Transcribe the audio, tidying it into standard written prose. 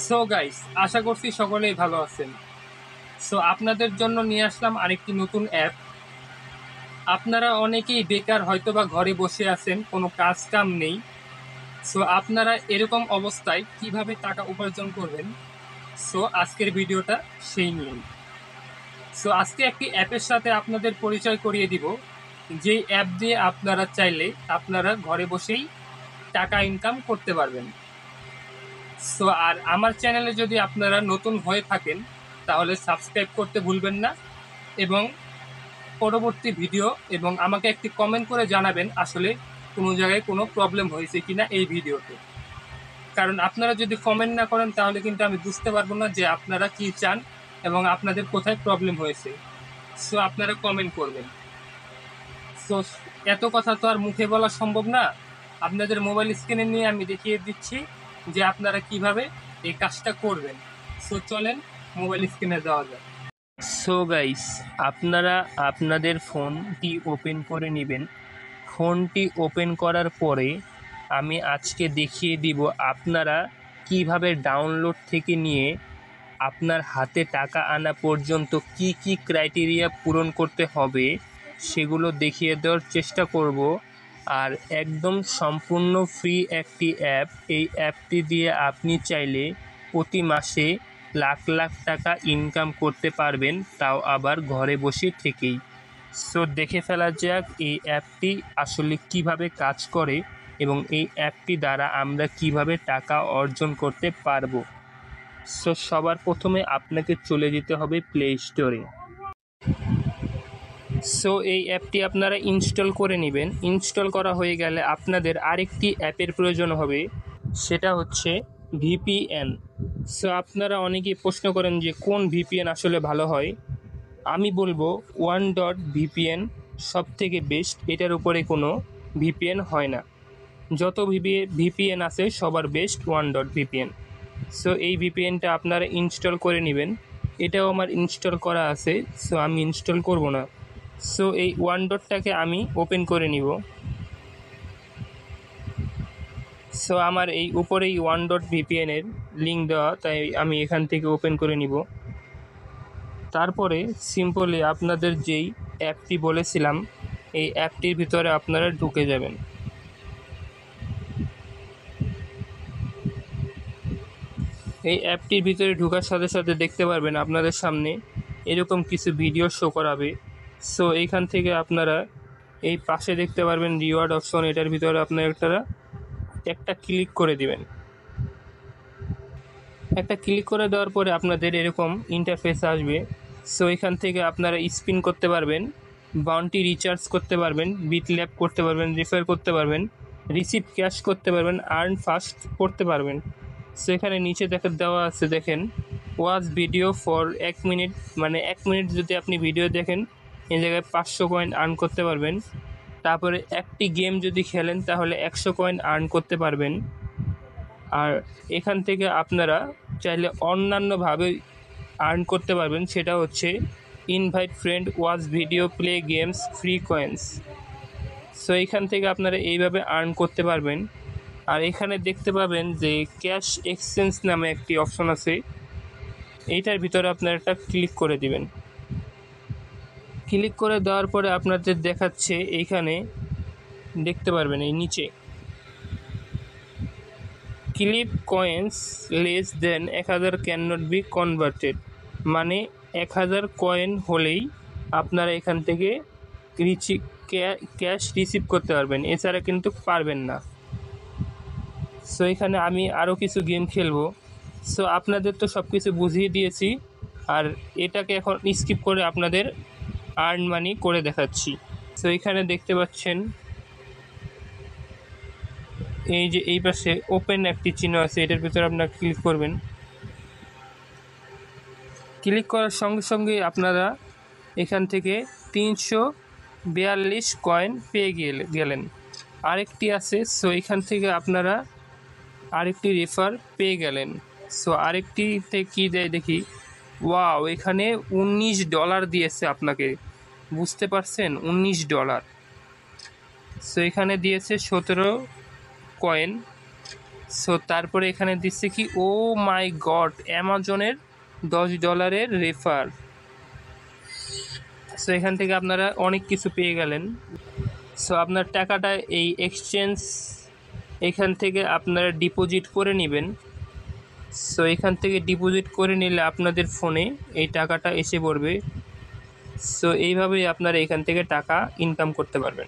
So guys, আশা করছি সকলেই ভালো আছেন। সো আপনাদের জন্য নিয়ে আসলাম আরেকটি নতুন অ্যাপ। আপনারা অনেকেই বেকার, হয়তোবা ঘরে বসে আছেন, কোনো কাজ কাম নেই। সো আপনারা এরকম অবস্থায় কিভাবে টাকা উপার্জন করবেন, সো আজকের ভিডিওটা সেই নিয়েই। সো আজকে একটি অ্যাপের সাথে আপনাদের পরিচয় করিয়ে দিব, যে অ্যাপ দিয়ে আপনারা চাইলে আপনারা ঘরে বসেই টাকা ইনকাম করতে পারবেন। সো আর আমার চ্যানেলে যদি আপনারা নতুন হয়ে থাকেন তাহলে সাবস্ক্রাইব করতে ভুলবেন না, এবং পরবর্তী ভিডিও এবং আমাকে একটি কমেন্ট করে জানাবেন আসলে কোনো জায়গায় কোনো প্রবলেম হয়েছে কিনা এই ভিডিওতে। কারণ আপনারা যদি কমেন্ট না করেন তাহলে কিন্তু আমি বুঝতে পারবো না যে আপনারা কি চান এবং আপনাদের কোথায় প্রবলেম হয়েছে। সো আপনারা কমেন্ট করবেন। সো এত কথা তো আর মুখে বলা সম্ভব না, আপনাদের মোবাইল স্ক্রিনে নিয়ে আমি দেখিয়ে দিচ্ছি যে আপনারা কিভাবে এই কাজটা করবেন। সো চলেন মোবাইল স্ক্রিনে যাওয়া যাক। সো গাইস, আপনারা আপনাদের ফোনটি ওপেন করে নেবেন। ফোনটি ওপেন করার পরে আমি আজকে দেখিয়ে দিব আপনারা কিভাবে ডাউনলোড থেকে নিয়ে আপনার হাতে টাকা আনা পর্যন্ত কি কি ক্রাইটেরিয়া পূরণ করতে হবে সেগুলো দেখিয়ে দেওয়ার চেষ্টা করব। আর একদম সম্পূর্ণ ফ্রি একটি অ্যাপ। এই অ্যাপটি দিয়ে আপনি চাইলে প্রতি মাসে লাখ লাখ টাকা ইনকাম করতে পারবেন, তাও আবার ঘরে বসে থেকেই। সো দেখে ফেলা যাক এই অ্যাপটি আসলে কিভাবে কাজ করে এবং এই অ্যাপটি দ্বারা আমরা কিভাবে টাকা অর্জন করতে পারবো। সো সবার প্রথমে আপনাকে চলে যেতে হবে প্লে স্টোরে। সো এই অ্যাপটি আপনারা ইনস্টল করে নেবেন। ইনস্টল করা হয়ে গেলে আপনাদের আরেকটি অ্যাপের প্রয়োজন হবে, সেটা হচ্ছে ভিপিএন। সো আপনারা অনেকেই প্রশ্ন করেন যে কোন ভিপিএন আসলে ভালো হয়। আমি বলবো OneDot VPN সব থেকে বেস্ট, এটার উপরে কোনো ভিপিএন হয় না। যত ভিপিএন আছে সবার বেস্ট OneDot VPN। সো এই ভিপিএনটা আপনারা ইনস্টল করে নেবেন। এটাও আমার ইনস্টল করা আছে, সো আমি ইনস্টল করব না। সো এই OneDot-টাকে আমি ওপেন করে নিব। সো আমার এই উপরেই OneDot VPN-এর লিঙ্ক দেওয়া, তাই আমি এখান থেকে ওপেন করে নিব। তারপরে সিম্পলি আপনাদের যেই অ্যাপটি বলেছিলাম এই অ্যাপটির ভিতরে আপনারা ঢুকে যাবেন। এই অ্যাপটির ভিতরে ঢোকার সাথে সাথে দেখতে পারবেন আপনাদের সামনে এরকম কিছু ভিডিও শো করাবে। সো এইখান থেকে আপনারা এই পাশে দেখতে পারবেন রিওয়ার্ড অপশন, এটার ভিতরে আপনারা একটা ক্লিক করে দিবেন। একটা ক্লিক করে দেওয়ার পরে আপনাদের এরকম ইন্টারফেস আসবে। সো এখান থেকে আপনারা স্পিন করতে পারবেন, বাউন্টি রিচার্জ করতে পারবেন, বিটল্যাব করতে পারবেন, রেফার করতে পারবেন, রিসিভ ক্যাশ করতে পারবেন, আর্ন ফাস্ট করতে পারবেন। সো এখানে নিচে দেওয়া আছে, দেখেন ওয়াচ ভিডিও ফর 1 মিনিট, মানে 1 মিনিট যদি আপনি ভিডিও দেখেন এই জায়গায় 500 কয়েন আর্ন করতে পারবেন। তারপরে একটি গেম যদি খেলেন তাহলে 100 কয়েন আর্ন করতে পারবেন। আর এখান থেকে আপনারা চাইলে অন্যান্যভাবে আর্ন করতে পারবেন, সেটা হচ্ছে invite friend, watch video, play games, free coins. So এখান থেকে আপনারা এইভাবে আর্ন করতে পারবেন। আর এখানে দেখতে পাবেন যে ক্যাশ এক্সচেঞ্জ নামে একটি অপশন আছে, এইটার ভিতরে আপনারা একটা ক্লিক করে দিবেন। ক্লিক করে দেওয়ার পরে আপনাদের দেখাচ্ছে এইখানে দেখতে পারবেন এই নিচে clip coins less than 1000 can not be converted, মানে 1000 কয়েন হলেই আপনারা এখান থেকে ক্যাশ রিসিভ করতে পারবেন, এছাড়া কিন্তু পারবেন না। সো এখানে আমি আরও কিছু গেম খেলবো। সো আপনাদের তো সব কিছু বুঝিয়ে দিয়েছি, আর এটাকে এখন স্কিপ করে আপনাদের আর্ন মানি করে দেখাচ্ছি। সো এখানে দেখতে পাচ্ছেন এই যে এই পাশে ওপেন একটি চিহ্ন আছে, এটার ভিতরে আপনারা ক্লিক করবেন। ক্লিক করার সঙ্গে সঙ্গে আপনারা এখান থেকে 342 কয়েন পেয়ে গেলেন। আরেকটি আছে, সো এখান থেকে আপনারা আরেকটি রেফার পেয়ে গেলেন। সো আরেকটিতে কী দেয় দেখি, ওয়াও, এখানে $19 দিয়েছে আপনাকে, বুঝতে পারছেন, $19। সো এখানে দিয়েছে 17 কয়েন। সো তারপরে এখানে দিচ্ছে কি, ও মাই গড, অ্যামাজনের $10 রেফার। সো এখান থেকে আপনারা অনেক কিছু পেয়ে গেলেন। সো আপনার টাকাটা এই এক্সচেঞ্জ এখান থেকে আপনারা ডিপোজিট করে নেবেন। সো এখান থেকে ডিপোজিট করে নিলে আপনাদের ফোনে এই টাকাটা এসে পড়বে। সো এইভাবেই আপনারা এখান থেকে টাকা ইনকাম করতে পারবেন।